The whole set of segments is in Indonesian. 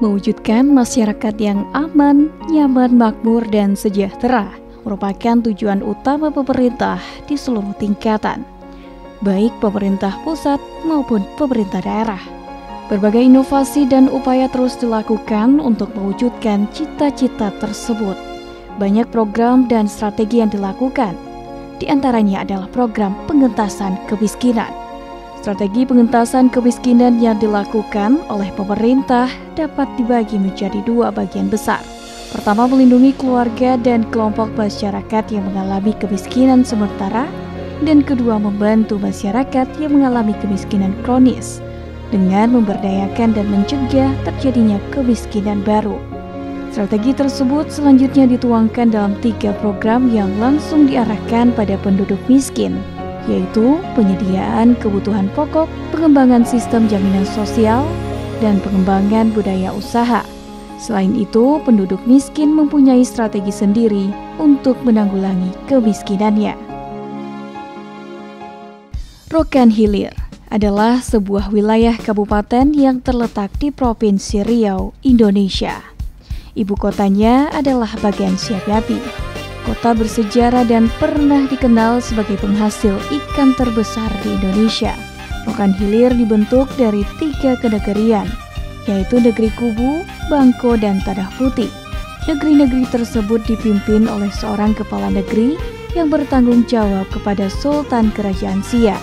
Mewujudkan masyarakat yang aman, nyaman, makmur, dan sejahtera merupakan tujuan utama pemerintah di seluruh tingkatan, baik pemerintah pusat maupun pemerintah daerah. Berbagai inovasi dan upaya terus dilakukan untuk mewujudkan cita-cita tersebut. Banyak program dan strategi yang dilakukan. Di antaranya adalah program pengentasan kemiskinan. Strategi pengentasan kemiskinan yang dilakukan oleh pemerintah dapat dibagi menjadi dua bagian besar. Pertama, melindungi keluarga dan kelompok masyarakat yang mengalami kemiskinan sementara, dan kedua, membantu masyarakat yang mengalami kemiskinan kronis dengan memberdayakan dan mencegah terjadinya kemiskinan baru. Strategi tersebut selanjutnya dituangkan dalam 3 program yang langsung diarahkan pada penduduk miskin, yaitu penyediaan kebutuhan pokok, pengembangan sistem jaminan sosial, dan pengembangan budaya usaha. Selain itu, penduduk miskin mempunyai strategi sendiri untuk menanggulangi kemiskinannya. Rokan Hilir adalah sebuah wilayah kabupaten yang terletak di Provinsi Riau, Indonesia. Ibu kotanya adalah Bagansi-Api. Kota bersejarah dan pernah dikenal sebagai penghasil ikan terbesar di Indonesia. Rokan Hilir dibentuk dari 3 kenegerian, yaitu Negeri Kubu, Bangko, dan Tanah Putih. Negeri-negeri tersebut dipimpin oleh seorang kepala negeri yang bertanggung jawab kepada Sultan Kerajaan Siak.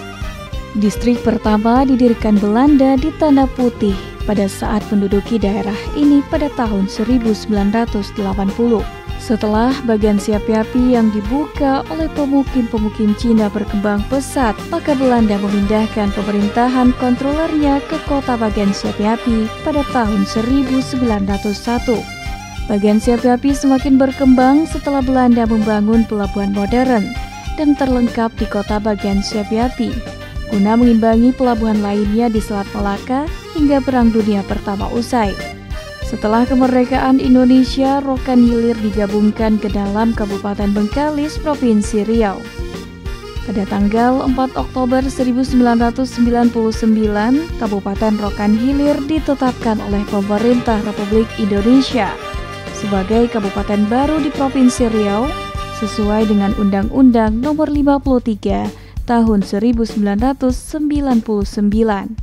Distrik pertama didirikan Belanda di Tanah Putih pada saat menduduki daerah ini pada tahun 1980. Setelah Bagansi-Api yang dibuka oleh pemukim-pemukim Cina berkembang pesat, maka Belanda memindahkan pemerintahan kontrolernya ke kota Bagansi-Api pada tahun 1901. Bagansi-Api semakin berkembang setelah Belanda membangun pelabuhan modern dan terlengkap di kota Bagansi-Api, guna mengimbangi pelabuhan lainnya di Selat Malaka hingga Perang Dunia Pertama usai. Setelah kemerdekaan Indonesia, Rokan Hilir digabungkan ke dalam Kabupaten Bengkalis, Provinsi Riau. Pada tanggal 4 Oktober 1999, Kabupaten Rokan Hilir ditetapkan oleh pemerintah Republik Indonesia sebagai kabupaten baru di Provinsi Riau sesuai dengan Undang-Undang Nomor 53 Tahun 1999.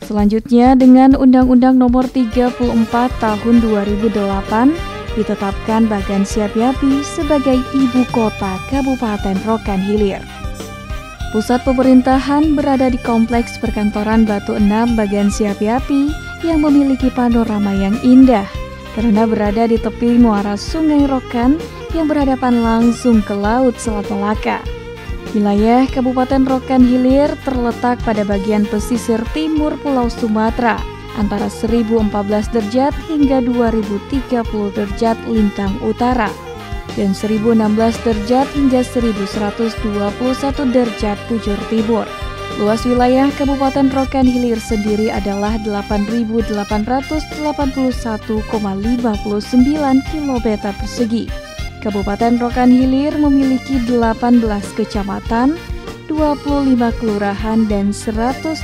Selanjutnya dengan Undang-Undang Nomor 34 Tahun 2008 ditetapkan Bagansi-Api sebagai ibu kota Kabupaten Rokan Hilir. Pusat pemerintahan berada di Kompleks Perkantoran Batu Enam Bagansi-Api yang memiliki panorama yang indah karena berada di tepi muara Sungai Rokan yang berhadapan langsung ke Laut Selat Malaka. Wilayah Kabupaten Rokan Hilir terletak pada bagian pesisir timur Pulau Sumatera, antara 1014 derajat hingga 2030 derajat lintang utara, dan 1016 derajat hingga 1121 derajat bujur timur. Luas wilayah Kabupaten Rokan Hilir sendiri adalah 8.881,59 km persegi. Kabupaten Rokan Hilir memiliki 18 kecamatan, 25 kelurahan, dan 173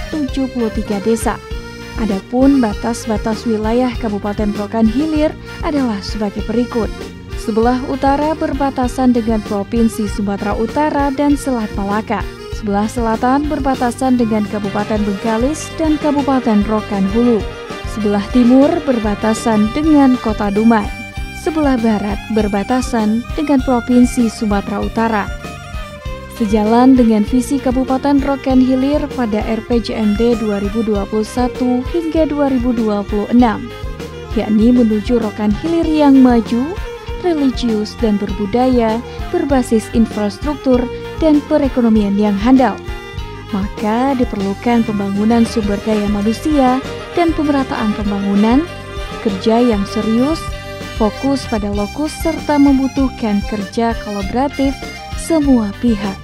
desa. Adapun batas-batas wilayah Kabupaten Rokan Hilir adalah sebagai berikut. Sebelah utara berbatasan dengan Provinsi Sumatera Utara dan Selat Malaka. Sebelah selatan berbatasan dengan Kabupaten Bengkalis dan Kabupaten Rokan Hulu. Sebelah timur berbatasan dengan Kota Dumai. Sebelah barat berbatasan dengan Provinsi Sumatera Utara. Sejalan dengan visi Kabupaten Rokan Hilir pada RPJMD 2021 hingga 2026, yakni menuju Rokan Hilir yang maju, religius dan berbudaya, berbasis infrastruktur dan perekonomian yang handal. Maka diperlukan pembangunan sumber daya manusia dan pemerataan pembangunan, kerja yang serius, fokus pada lokus serta membutuhkan kerja kolaboratif semua pihak.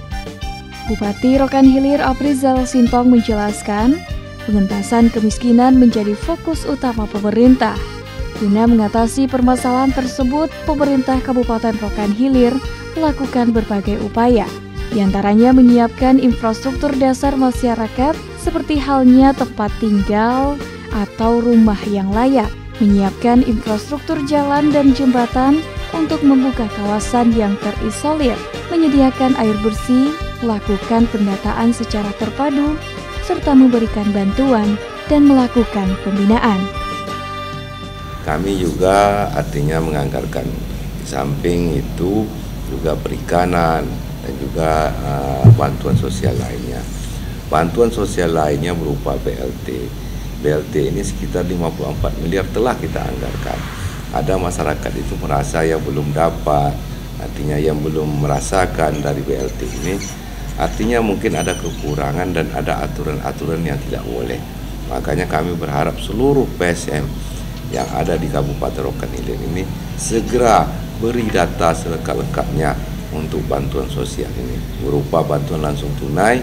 Bupati Rokan Hilir Aprizal Sintong menjelaskan, pengentasan kemiskinan menjadi fokus utama pemerintah. Guna mengatasi permasalahan tersebut, pemerintah Kabupaten Rokan Hilir melakukan berbagai upaya, di antaranya menyiapkan infrastruktur dasar masyarakat seperti halnya tempat tinggal atau rumah yang layak, menyiapkan infrastruktur jalan dan jembatan untuk membuka kawasan yang terisolir, menyediakan air bersih, melakukan pendataan secara terpadu, serta memberikan bantuan dan melakukan pembinaan. Kami juga artinya menganggarkan di samping itu juga perikanan dan juga bantuan sosial lainnya. Bantuan sosial lainnya berupa BLT. BLT ini sekitar 54 miliar telah kita anggarkan. Ada masyarakat itu merasa yang belum dapat, artinya yang belum merasakan dari BLT ini, artinya mungkin ada kekurangan dan ada aturan-aturan yang tidak boleh. Makanya kami berharap seluruh PSM yang ada di Kabupaten Rokan Hilir ini segera beri data selengkap-lengkapnya untuk bantuan sosial ini, berupa bantuan langsung tunai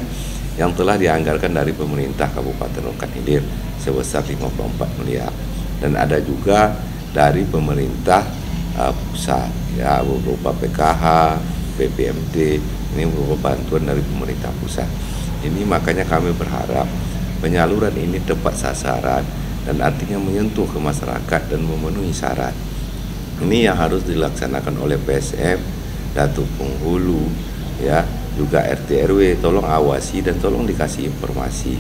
yang telah dianggarkan dari pemerintah Kabupaten Rokan Hilir sebesar 54 miliar, dan ada juga dari pemerintah pusat ya, berupa PKH, BPMD, ini berupa bantuan dari pemerintah pusat. Ini makanya kami berharap penyaluran ini tepat sasaran dan artinya menyentuh ke masyarakat dan memenuhi syarat. Ini yang harus dilaksanakan oleh PSM, Datuk Penghulu, ya, juga RT RW, tolong awasi dan tolong dikasih informasi,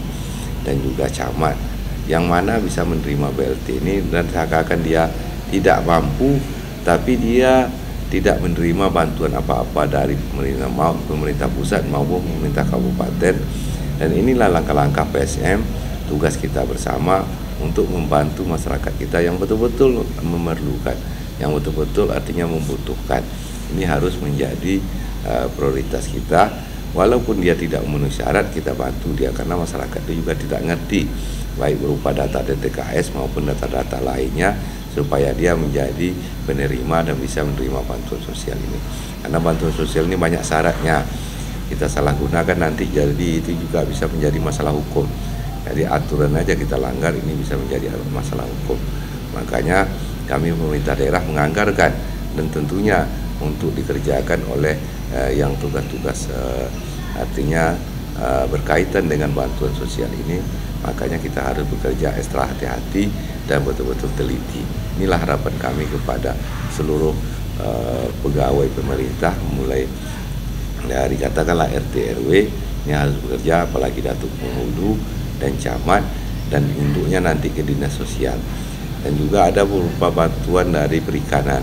dan juga camat yang mana bisa menerima BLT ini, dan seakan-akan dia tidak mampu tapi dia tidak menerima bantuan apa-apa dari pemerintah pusat maupun pemerintah kabupaten. Dan inilah langkah-langkah PSM, tugas kita bersama untuk membantu masyarakat kita yang betul-betul memerlukan, yang betul-betul artinya membutuhkan. Ini harus menjadi prioritas kita. Walaupun dia tidak memenuhi syarat, kita bantu dia, karena masyarakat itu juga tidak ngerti, baik berupa data DTKS maupun data-data lainnya, supaya dia menjadi penerima dan bisa menerima bantuan sosial ini. Karena bantuan sosial ini banyak syaratnya, kita salah gunakan nanti jadi itu juga bisa menjadi masalah hukum. Jadi aturan aja kita langgar, ini bisa menjadi masalah hukum. Makanya kami pemerintah daerah menganggarkan, dan tentunya untuk dikerjakan oleh yang tugas-tugas artinya berkaitan dengan bantuan sosial ini. Makanya kita harus bekerja ekstra hati-hati dan betul-betul teliti. Inilah harapan kami kepada seluruh pegawai pemerintah, mulai dari katakanlah RT RW yang harus bekerja, apalagi Datuk Penghulu dan camat, dan induknya nanti ke dinas sosial. Dan juga ada berupa bantuan dari perikanan.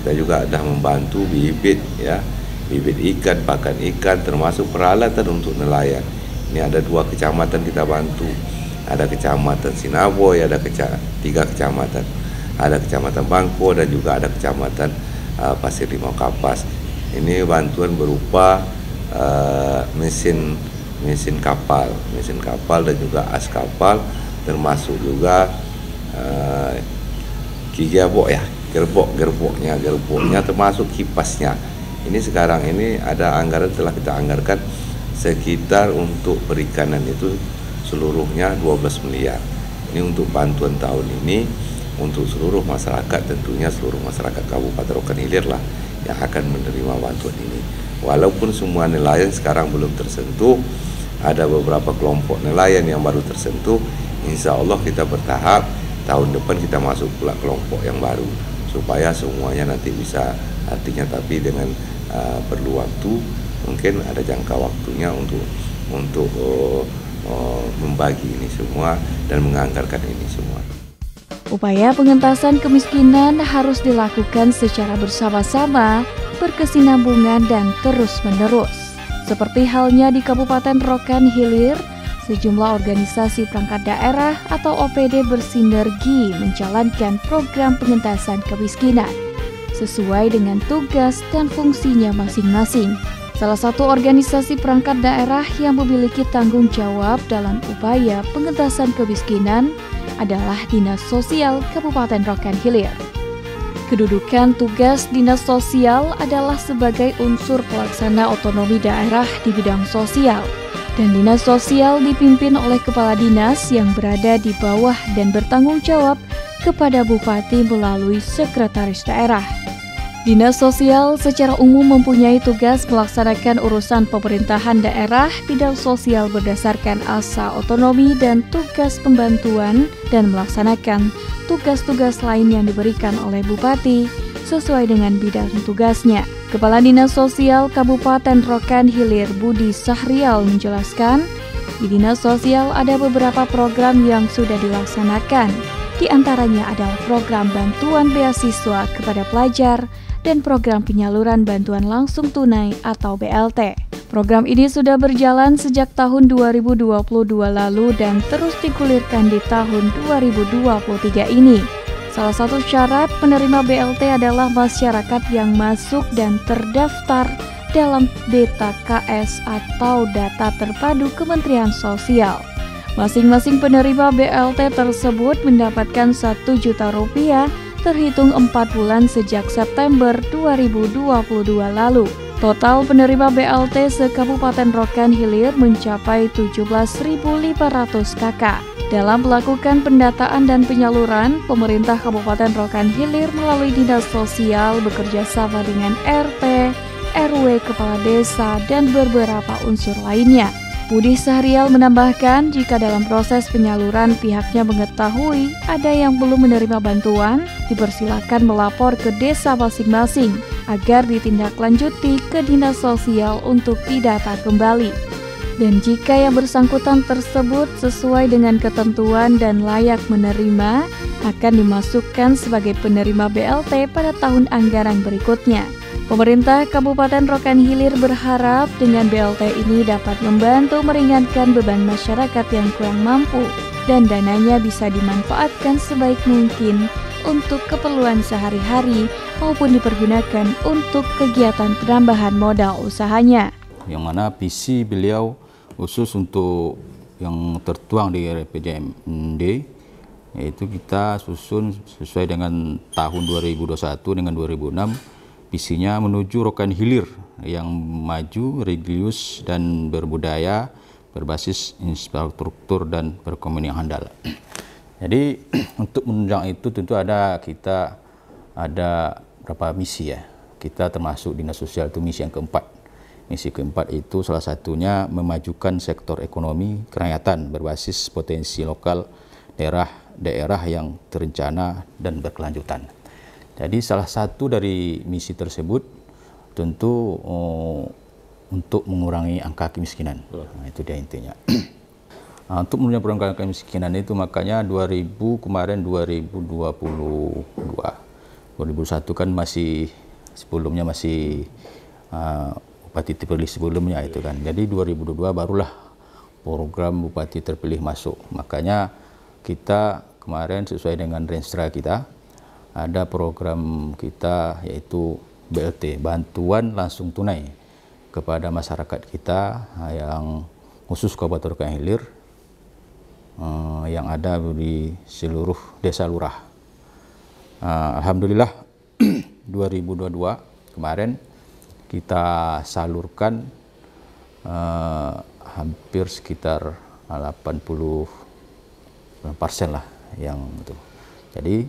Kita juga sudah membantu bibit, ya, bibit ikan, pakan ikan, termasuk peralatan untuk nelayan. Ini ada 2 kecamatan kita bantu. Ada kecamatan Sinaboy, ada 3 kecamatan. Ada kecamatan Bangko dan juga ada kecamatan Pasir Limau Kapas. Ini bantuan berupa mesin kapal dan juga as kapal, termasuk juga gerboknya termasuk kipasnya. Ini sekarang ini ada anggaran, telah kita anggarkan sekitar untuk perikanan itu seluruhnya 12 miliar. Ini untuk bantuan tahun ini untuk seluruh masyarakat, tentunya seluruh masyarakat Kabupaten Rokan Hilir lah yang akan menerima bantuan ini. Walaupun semua nelayan sekarang belum tersentuh, ada beberapa kelompok nelayan yang baru tersentuh. Insya Allah kita bertahap, tahun depan kita masuk pula kelompok yang baru, supaya semuanya nanti bisa, artinya tapi dengan perlu waktu, mungkin ada jangka waktunya untuk membagi ini semua dan menganggarkan ini semua. Upaya pengentasan kemiskinan harus dilakukan secara bersama-sama, berkesinambungan dan terus-menerus. Seperti halnya di Kabupaten Rokan Hilir, sejumlah organisasi perangkat daerah atau OPD bersinergi menjalankan program pengentasan kemiskinan sesuai dengan tugas dan fungsinya masing-masing. Salah satu organisasi perangkat daerah yang memiliki tanggung jawab dalam upaya pengentasan kemiskinan adalah Dinas Sosial Kabupaten Rokan Hilir. Kedudukan tugas Dinas Sosial adalah sebagai unsur pelaksana otonomi daerah di bidang sosial, dan Dinas Sosial dipimpin oleh Kepala Dinas yang berada di bawah dan bertanggung jawab kepada Bupati melalui Sekretaris Daerah. Dinas Sosial secara umum mempunyai tugas melaksanakan urusan pemerintahan daerah bidang sosial berdasarkan asa otonomi dan tugas pembantuan dan melaksanakan tugas-tugas lain yang diberikan oleh Bupati sesuai dengan bidang tugasnya. Kepala Dinas Sosial Kabupaten Rokan Hilir Budi Sahrial menjelaskan, di Dinas Sosial ada beberapa program yang sudah dilaksanakan. Di antaranya adalah program bantuan beasiswa kepada pelajar dan program penyaluran bantuan langsung tunai atau BLT. Program ini sudah berjalan sejak tahun 2022 lalu dan terus digulirkan di tahun 2023 ini. Salah satu syarat penerima BLT adalah masyarakat yang masuk dan terdaftar dalam DTKS atau Data Terpadu Kementerian Sosial. Masing-masing penerima BLT tersebut mendapatkan Rp1 juta terhitung 4 bulan sejak September 2022 lalu. Total penerima BLT se-Kabupaten Rokan Hilir mencapai 17.500 KK. Dalam melakukan pendataan dan penyaluran, pemerintah Kabupaten Rokan Hilir melalui Dinas Sosial bekerja sama dengan RT, RW, Kepala Desa, dan beberapa unsur lainnya. Budi Sahrial menambahkan, jika dalam proses penyaluran pihaknya mengetahui ada yang belum menerima bantuan, dipersilakan melapor ke desa masing-masing agar ditindaklanjuti ke Dinas Sosial untuk didata kembali. Dan jika yang bersangkutan tersebut sesuai dengan ketentuan dan layak menerima, akan dimasukkan sebagai penerima BLT pada tahun anggaran berikutnya. Pemerintah Kabupaten Rokan Hilir berharap dengan BLT ini dapat membantu meringankan beban masyarakat yang kurang mampu dan dananya bisa dimanfaatkan sebaik mungkin untuk keperluan sehari-hari maupun dipergunakan untuk kegiatan penambahan modal usahanya. Yang mana visi beliau khusus untuk yang tertuang di RPJMD, yaitu kita susun sesuai dengan tahun 2021 dengan 2006, visinya menuju Rokan Hilir yang maju, religius, dan berbudaya, berbasis infrastruktur dan perekonomian yang handal. Jadi untuk menunjang itu tentu kita ada beberapa misi ya. Kita termasuk Dinas Sosial itu misi yang keempat. Misi keempat itu salah satunya memajukan sektor ekonomi kerakyatan berbasis potensi lokal daerah yang terencana dan berkelanjutan. Jadi salah satu dari misi tersebut tentu untuk mengurangi angka kemiskinan. Nah, itu dia intinya. Untuk mengurangi angka kemiskinan itu makanya 2001 kan masih sebelumnya masih Bupati terpilih sebelumnya itu kan. Jadi 2022 barulah program Bupati terpilih masuk. Makanya kita kemarin sesuai dengan renstra kita ada program kita yaitu BLT, bantuan langsung tunai kepada masyarakat kita yang khusus Kabupaten Rokan Hilir yang ada di seluruh desa lurah. Alhamdulillah 2022 kemarin kita salurkan hampir sekitar 80% lah yang itu. Jadi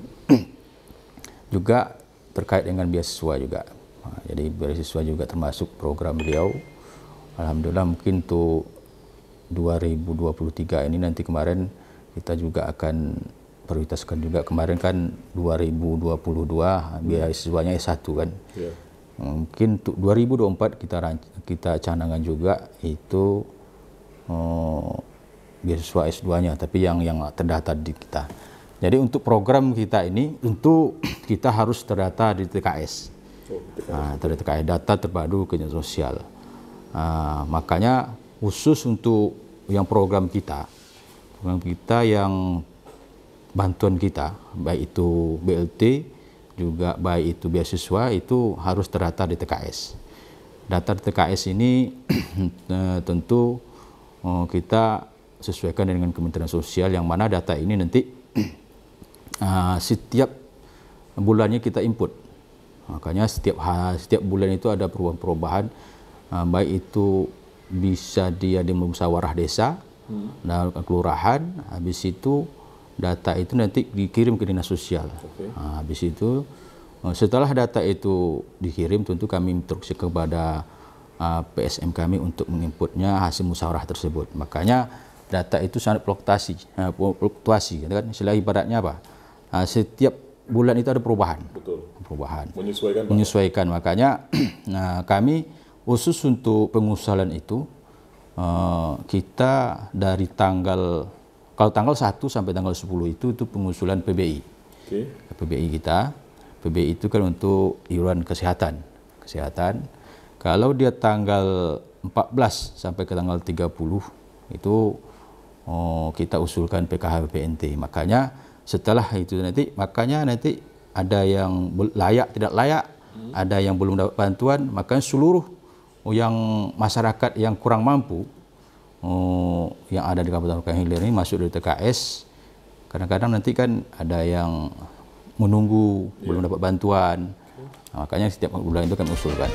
juga terkait dengan beasiswa juga. Jadi beasiswa juga termasuk program beliau. Alhamdulillah mungkin untuk 2023 ini nanti kemarin kita juga akan prioritaskan juga. Kemarin kan 2022 beasiswanya S1 kan. Yeah. Mungkin untuk 2024 kita canangan juga itu beasiswa S2-nya, tapi yang terdaftar di kita. Jadi untuk program kita ini tentu kita harus terdata di TKS. TKS, Data Terpadu Kementerian Sosial. Makanya khusus untuk yang program kita yang bantuan kita, baik itu BLT juga baik itu beasiswa, itu harus terdata di TKS. Data di TKS ini tentu kita sesuaikan dengan Kementerian Sosial, yang mana data ini nanti setiap bulannya kita input. Makanya setiap bulan itu ada perubahan-perubahan, baik itu bisa dia di musyawarah desa, dan kelurahan, habis itu data itu nanti dikirim ke Dinas Sosial. Habis itu Setelah data itu dikirim, tentu kami instruksi kepada PSM kami untuk menginputnya hasil musyawarah tersebut. Makanya data itu sangat fluktuasi, kan? Istilah ibaratnya apa? Setiap bulan itu ada perubahan. Betul. Perubahan. Menyesuaikan. Makanya kami khusus untuk pengusulan itu kita dari kalau tanggal 1 sampai tanggal 10 itu pengusulan PBI. Okay. PBI kita. PBI itu kan untuk iuran kesehatan. Kalau dia tanggal 14 sampai ke tanggal 30 itu kita usulkan PKH BPNT. Makanya setelah itu nanti ada yang layak tidak layak, ada yang belum dapat bantuan, makanya seluruh yang masyarakat yang kurang mampu yang ada di Kabupaten Rokan Hilir ini masuk dari TKS. Kadang-kadang nanti kan ada yang menunggu belum dapat bantuan. Makanya setiap bulan itu kami usulkan.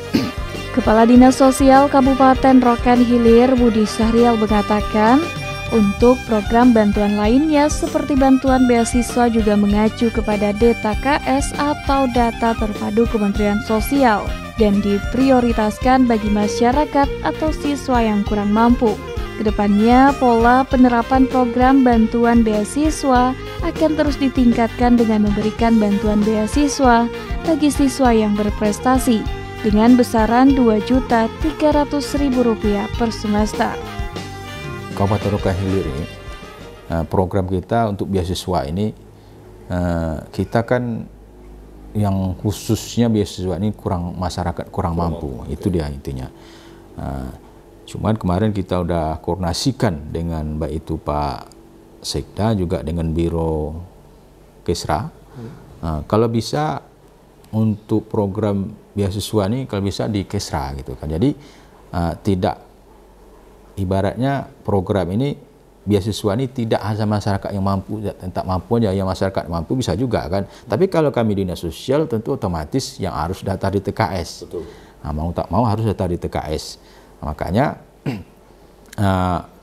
Kepala Dinas Sosial Kabupaten Rokan Hilir Budi Syahrial mengatakan, untuk program bantuan lainnya seperti bantuan beasiswa juga mengacu kepada DTKS atau Data Terpadu Kementerian Sosial dan diprioritaskan bagi masyarakat atau siswa yang kurang mampu. Kedepannya, pola penerapan program bantuan beasiswa akan terus ditingkatkan dengan memberikan bantuan beasiswa bagi siswa yang berprestasi dengan besaran Rp2.300.000 per semester. Kabupaten Rokan Hilir ini, program kita untuk beasiswa ini, kita kan yang khususnya beasiswa ini masyarakat kurang mampu, itu dia intinya. Cuman kemarin kita udah koordinasikan dengan baik itu Pak Sekda juga dengan Biro Kesra. Kalau bisa untuk program beasiswa ini kalau bisa di Kesra gitu kan. Jadi tidak ibaratnya program ini beasiswa ini tidak hanya masyarakat yang mampu, tak mampu aja, yang masyarakat mampu bisa juga kan. Tapi kalau kami dinas sosial tentu otomatis yang harus daftar di TKS. Betul. Mau tak mau harus daftar di TKS. Makanya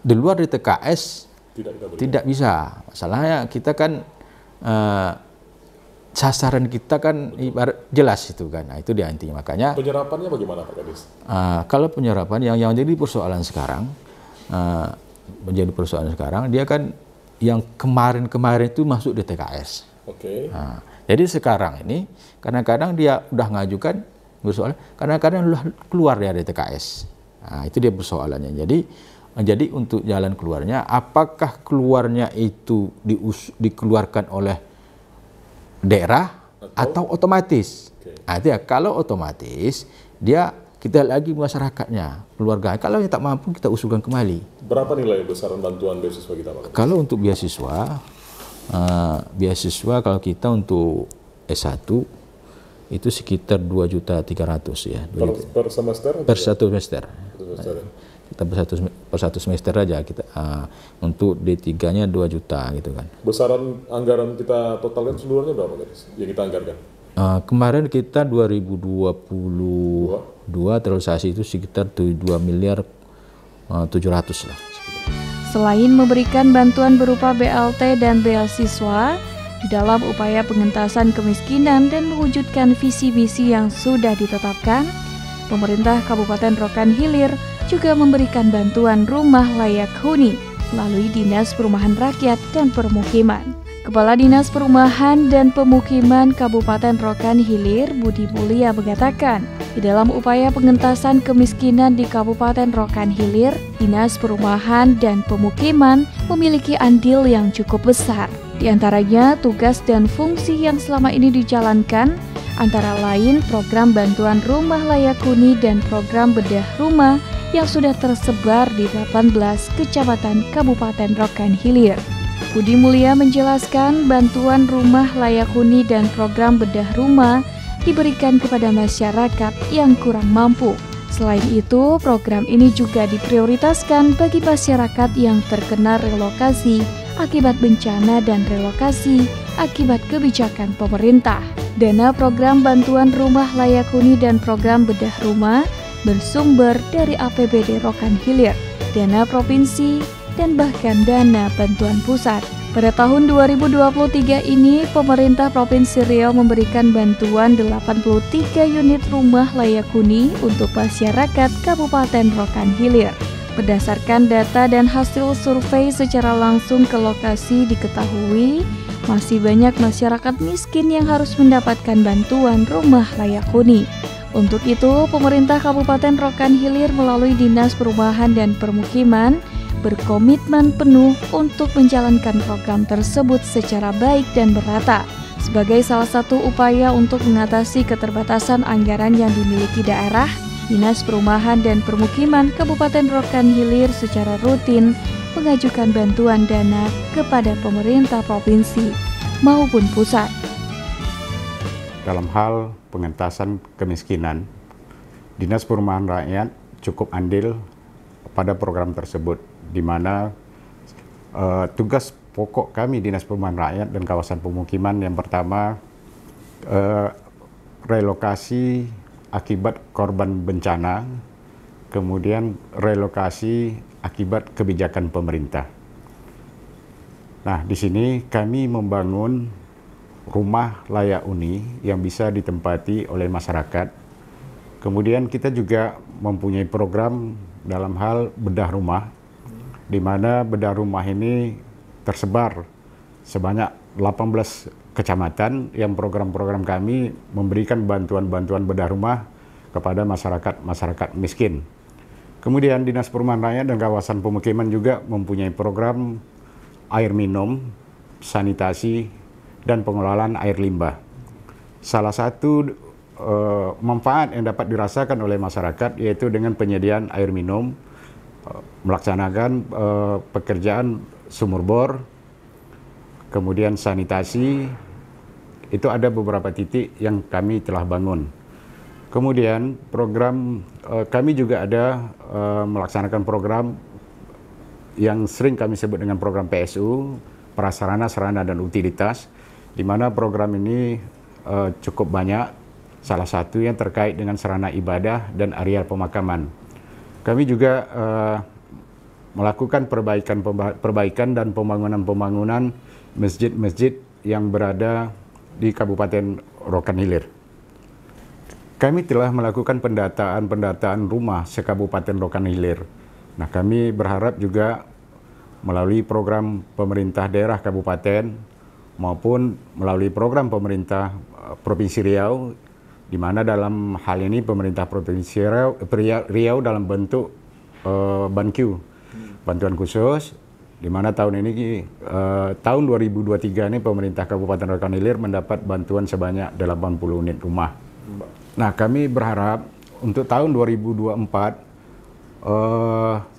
di luar di TKS tidak bisa. Masalahnya kita kan sasaran kita kan ibarat jelas itu kan. Nah, itu dia intinya. Makanya penyerapannya bagaimana Pak Kadis? Kalau penyerapan yang jadi persoalan sekarang dia kan yang kemarin itu masuk di TKS. Oke. Jadi sekarang ini kadang-kadang dia udah ngajukan persoalan, kadang-kadang udah keluar dari TKS. Itu dia persoalannya. Jadi untuk jalan keluarnya, apakah keluarnya itu dikeluarkan oleh daerah atau otomatis? Artinya kalau otomatis kita lagi masyarakatnya, keluarga. Kalau yang tak mampu kita usulkan kembali. Berapa nilai besaran bantuan beasiswa kita Pak? Kalau untuk beasiswa kalau kita untuk S1 itu sekitar 2.300.000 ya. Per semester? Per satu semester. Kita per satu semester aja kita untuk D3-nya 2 juta gitu kan. Besaran anggaran kita totalkan seluruhnya berapa guys? Yang kita anggarkan? Kemarin kita 2022 terrealisasi itu sekitar 2.700.000.000 lah. Selain memberikan bantuan berupa BLT dan beasiswa, di dalam upaya pengentasan kemiskinan dan mewujudkan visi misi yang sudah ditetapkan, pemerintah Kabupaten Rokan Hilir juga memberikan bantuan rumah layak huni melalui Dinas Perumahan Rakyat dan Permukiman. Kepala Dinas Perumahan dan Pemukiman Kabupaten Rokan Hilir Budi Mulia mengatakan, di dalam upaya pengentasan kemiskinan di Kabupaten Rokan Hilir, Dinas Perumahan dan Pemukiman memiliki andil yang cukup besar. Di antaranya tugas dan fungsi yang selama ini dijalankan antara lain program bantuan rumah layak huni dan program bedah rumah yang sudah tersebar di 18 kecamatan Kabupaten Rokan Hilir. Budi Mulia menjelaskan bantuan rumah layak huni dan program bedah rumah diberikan kepada masyarakat yang kurang mampu. Selain itu, program ini juga diprioritaskan bagi masyarakat yang terkena relokasi akibat bencana dan relokasi akibat kebijakan pemerintah. Dana program bantuan rumah layak huni dan program bedah rumah bersumber dari APBD Rokan Hilir, dana provinsi, dan bahkan dana bantuan pusat. Pada tahun 2023 ini, pemerintah Provinsi Riau memberikan bantuan 83 unit rumah layak huni untuk masyarakat Kabupaten Rokan Hilir. Berdasarkan data dan hasil survei secara langsung ke lokasi diketahui, masih banyak masyarakat miskin yang harus mendapatkan bantuan rumah layak huni. Untuk itu, pemerintah Kabupaten Rokan Hilir melalui Dinas Perumahan dan Permukiman berkomitmen penuh untuk menjalankan program tersebut secara baik dan merata. Sebagai salah satu upaya untuk mengatasi keterbatasan anggaran yang dimiliki daerah, Dinas Perumahan dan Permukiman Kabupaten Rokan Hilir secara rutin mengajukan bantuan dana kepada pemerintah provinsi maupun pusat. Dalam hal pengentasan kemiskinan, Dinas Perumahan Rakyat cukup andil pada program tersebut, di mana tugas pokok kami Dinas Perumahan Rakyat dan Kawasan Pemukiman yang pertama relokasi akibat korban bencana, kemudian relokasi akibat kebijakan pemerintah. Nah, di sini kami membangun rumah layak huni yang bisa ditempati oleh masyarakat. Kemudian kita juga mempunyai program dalam hal bedah rumah, di mana bedah rumah ini tersebar sebanyak 18 kecamatan yang program-program kami memberikan bantuan-bantuan bedah rumah kepada masyarakat miskin. Kemudian Dinas Perumahan Rakyat dan Kawasan Pemukiman juga mempunyai program air minum, sanitasi, dan pengelolaan air limbah. Salah satu manfaat yang dapat dirasakan oleh masyarakat yaitu dengan penyediaan air minum, melaksanakan pekerjaan sumur bor, kemudian sanitasi. Itu ada beberapa titik yang kami telah bangun. Kemudian program kami juga ada melaksanakan program yang sering kami sebut dengan program PSU, prasarana, sarana, dan utilitas, di mana program ini cukup banyak. Salah satu yang terkait dengan sarana ibadah dan areal pemakaman. Kami juga melakukan perbaikan dan pembangunan masjid-masjid yang berada di Kabupaten Rokan Hilir. Kami telah melakukan pendataan rumah se-Kabupaten Rokan Hilir. Nah, kami berharap juga melalui program pemerintah daerah kabupaten maupun melalui program pemerintah Provinsi Riau, di mana dalam hal ini pemerintah Provinsi Riau dalam bentuk BANQ, bantuan khusus, di mana tahun ini tahun 2023 ini pemerintah Kabupaten Rokan Hilir mendapat bantuan sebanyak 80 unit rumah. Nah, kami berharap untuk tahun 2024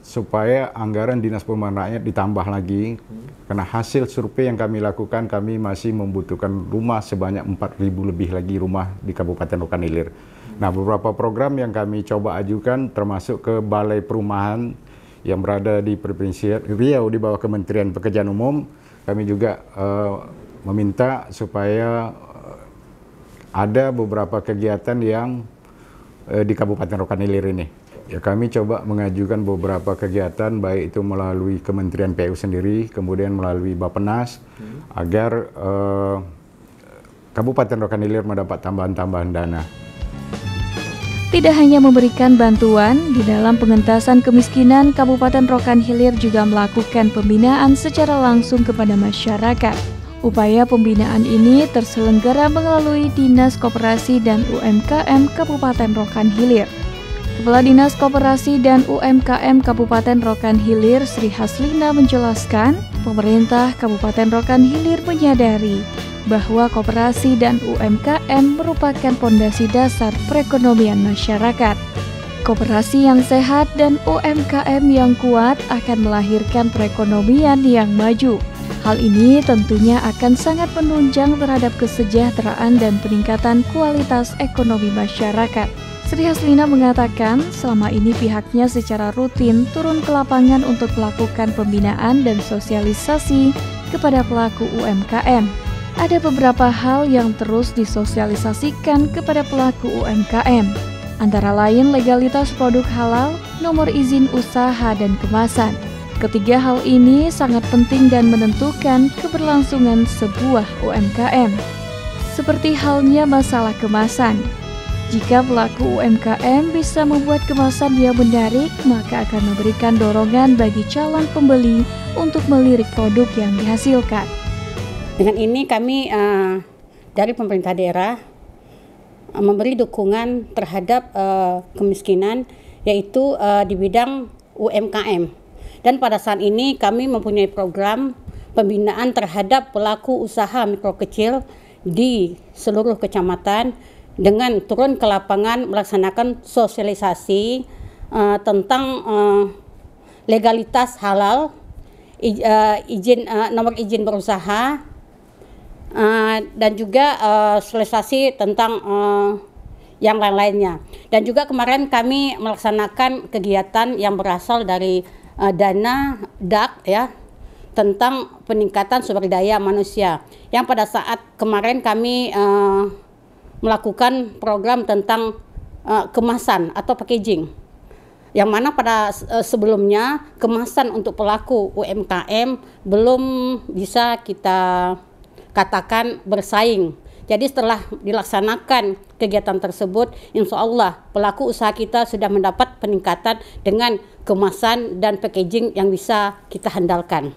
supaya anggaran Dinas Perumahan Rakyat ditambah lagi, karena hasil survei yang kami lakukan, kami masih membutuhkan rumah sebanyak 4.000 lebih lagi rumah di Kabupaten Rokan Hilir. Nah, beberapa program yang kami coba ajukan termasuk ke Balai Perumahan yang berada di Provinsi Riau di bawah Kementerian Pekerjaan Umum. Kami juga meminta supaya ada beberapa kegiatan yang di Kabupaten Rokan Hilir ini. Ya, kami coba mengajukan beberapa kegiatan, baik itu melalui Kementerian PU sendiri, kemudian melalui Bappenas, agar Kabupaten Rokan Hilir mendapat tambahan dana. Tidak hanya memberikan bantuan, di dalam pengentasan kemiskinan, Kabupaten Rokan Hilir juga melakukan pembinaan secara langsung kepada masyarakat. Upaya pembinaan ini terselenggara melalui Dinas Koperasi dan UMKM Kabupaten Rokan Hilir. Kepala Dinas Koperasi dan UMKM Kabupaten Rokan Hilir, Sri Haslina, menjelaskan, pemerintah Kabupaten Rokan Hilir menyadari bahwa koperasi dan UMKM merupakan pondasi dasar perekonomian masyarakat. Koperasi yang sehat dan UMKM yang kuat akan melahirkan perekonomian yang maju. Hal ini tentunya akan sangat menunjang terhadap kesejahteraan dan peningkatan kualitas ekonomi masyarakat. Sri Haslina mengatakan selama ini pihaknya secara rutin turun ke lapangan untuk melakukan pembinaan dan sosialisasi kepada pelaku UMKM. Ada beberapa hal yang terus disosialisasikan kepada pelaku UMKM, antara lain legalitas produk halal, nomor izin usaha dan kemasan, Ketiga hal ini sangat penting dan menentukan keberlangsungan sebuah UMKM. Seperti halnya masalah kemasan. Jika pelaku UMKM bisa membuat kemasan yang menarik, maka akan memberikan dorongan bagi calon pembeli untuk melirik produk yang dihasilkan. Dengan ini kami dari pemerintah daerah memberi dukungan terhadap kemiskinan, yaitu di bidang UMKM. Dan pada saat ini kami mempunyai program pembinaan terhadap pelaku usaha mikro kecil di seluruh kecamatan dengan turun ke lapangan melaksanakan sosialisasi tentang legalitas halal, nomor izin berusaha, dan juga sosialisasi tentang yang lain-lainnya. Dan juga kemarin kami melaksanakan kegiatan yang berasal dari dana DAK ya, tentang peningkatan sumber daya manusia, yang pada saat kemarin kami melakukan program tentang kemasan atau packaging, yang mana pada sebelumnya kemasan untuk pelaku UMKM belum bisa kita katakan bersaing. Jadi setelah dilaksanakan kegiatan tersebut, insya Allah pelaku usaha kita sudah mendapat peningkatan dengan kemasan dan packaging yang bisa kita handalkan.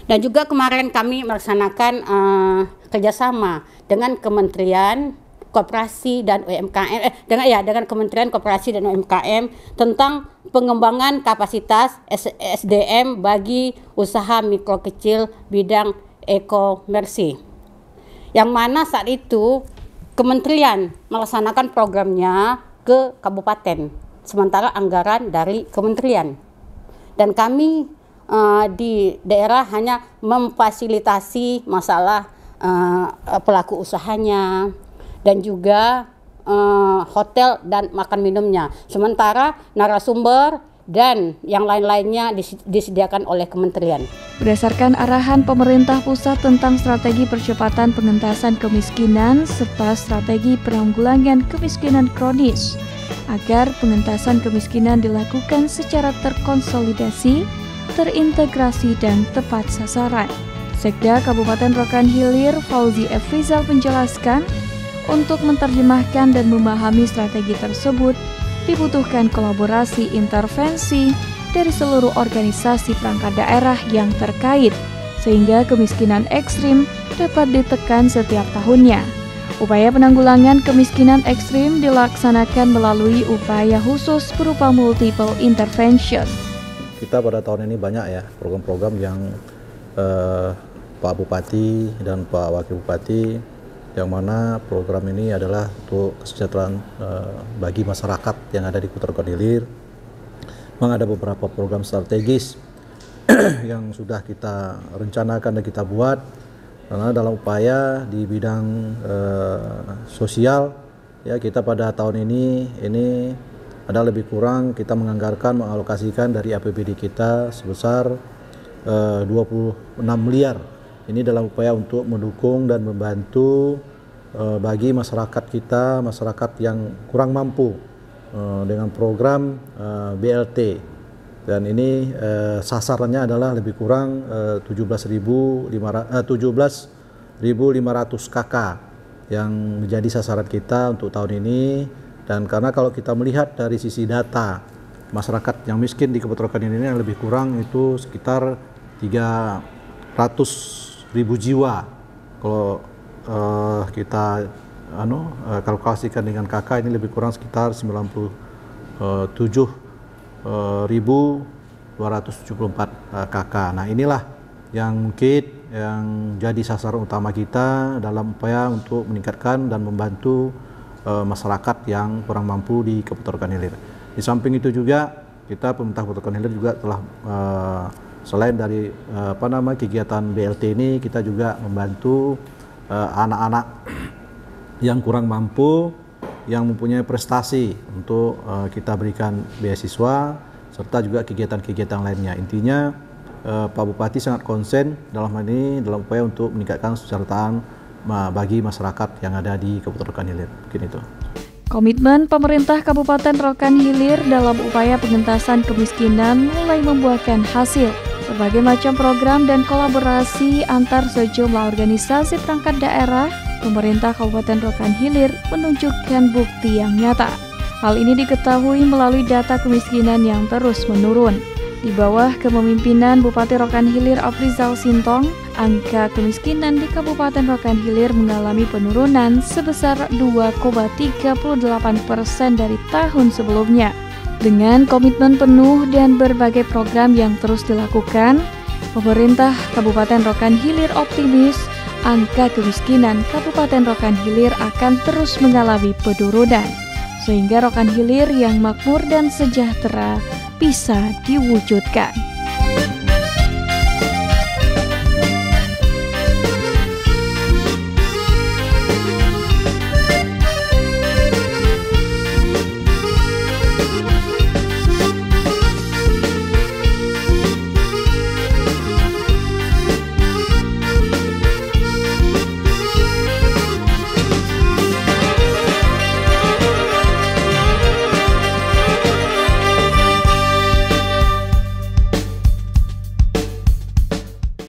Dan juga kemarin kami melaksanakan kerjasama dengan Kementerian Koperasi dan UMKM, dengan Kementerian Koperasi dan UMKM tentang pengembangan kapasitas SDM bagi usaha mikro kecil bidang e-komersi. Yang mana saat itu kementerian melaksanakan programnya ke kabupaten, sementara anggaran dari kementerian. Dan kami di daerah hanya memfasilitasi masalah pelaku usahanya dan juga hotel dan makan minumnya. Sementara narasumber dan yang lain-lainnya disediakan oleh kementerian. Berdasarkan arahan pemerintah pusat tentang strategi percepatan pengentasan kemiskinan serta strategi penanggulangan kemiskinan kronis, agar pengentasan kemiskinan dilakukan secara terkonsolidasi, terintegrasi, dan tepat sasaran. Sekda Kabupaten Rokan Hilir Fauzi F. Rizal menjelaskan, untuk menerjemahkan dan memahami strategi tersebut, dibutuhkan kolaborasi intervensi dari seluruh organisasi perangkat daerah yang terkait, sehingga kemiskinan ekstrim dapat ditekan setiap tahunnya. Upaya penanggulangan kemiskinan ekstrim dilaksanakan melalui upaya khusus berupa multiple intervention. Kita pada tahun ini banyak ya program-program yang Pak Bupati dan Pak Wakil Bupati, yang mana program ini adalah untuk kesejahteraan bagi masyarakat yang ada di Kota Rokan Hilir. Memang ada beberapa program strategis yang sudah kita rencanakan dan kita buat, karena dalam upaya di bidang sosial ya, kita pada tahun ini ada lebih kurang kita mengalokasikan dari APBD kita sebesar 26 miliar. Ini dalam upaya untuk mendukung dan membantu bagi masyarakat kita, masyarakat yang kurang mampu dengan program BLT. Dan ini sasarannya adalah lebih kurang 17.500 KK yang menjadi sasaran kita untuk tahun ini. Dan karena kalau kita melihat dari sisi data, masyarakat yang miskin di Kabupaten Rokan Hilir ini lebih kurang itu sekitar 300.000 jiwa. Kalau kita kalkulasikan dengan KK ini lebih kurang sekitar 97.274 KK. Nah, inilah yang mungkin yang jadi sasaran utama kita dalam upaya untuk meningkatkan dan membantu masyarakat yang kurang mampu di Kabupaten Rokan Hilir. Di samping itu juga kita pemerintah Kabupaten Rokan Hilir juga telah selain dari kegiatan BLT ini, kita juga membantu anak-anak yang kurang mampu, yang mempunyai prestasi untuk kita berikan beasiswa, serta juga kegiatan-kegiatan lainnya. Intinya Pak Bupati sangat konsen dalam hal ini dalam upaya untuk meningkatkan kesejahteraan bagi masyarakat yang ada di Kabupaten Rokan Hilir. Mungkin itu. Komitmen pemerintah Kabupaten Rokan Hilir dalam upaya pengentasan kemiskinan mulai membuahkan hasil. Berbagai macam program dan kolaborasi antar sejumlah organisasi perangkat daerah, pemerintah Kabupaten Rokan Hilir menunjukkan bukti yang nyata. Hal ini diketahui melalui data kemiskinan yang terus menurun. Di bawah kepemimpinan Bupati Rokan Hilir Afrizal Sintong, angka kemiskinan di Kabupaten Rokan Hilir mengalami penurunan sebesar 2,38% dari tahun sebelumnya. Dengan komitmen penuh dan berbagai program yang terus dilakukan, pemerintah Kabupaten Rokan Hilir optimis angka kemiskinan Kabupaten Rokan Hilir akan terus mengalami penurunan, sehingga Rokan Hilir yang makmur dan sejahtera bisa diwujudkan.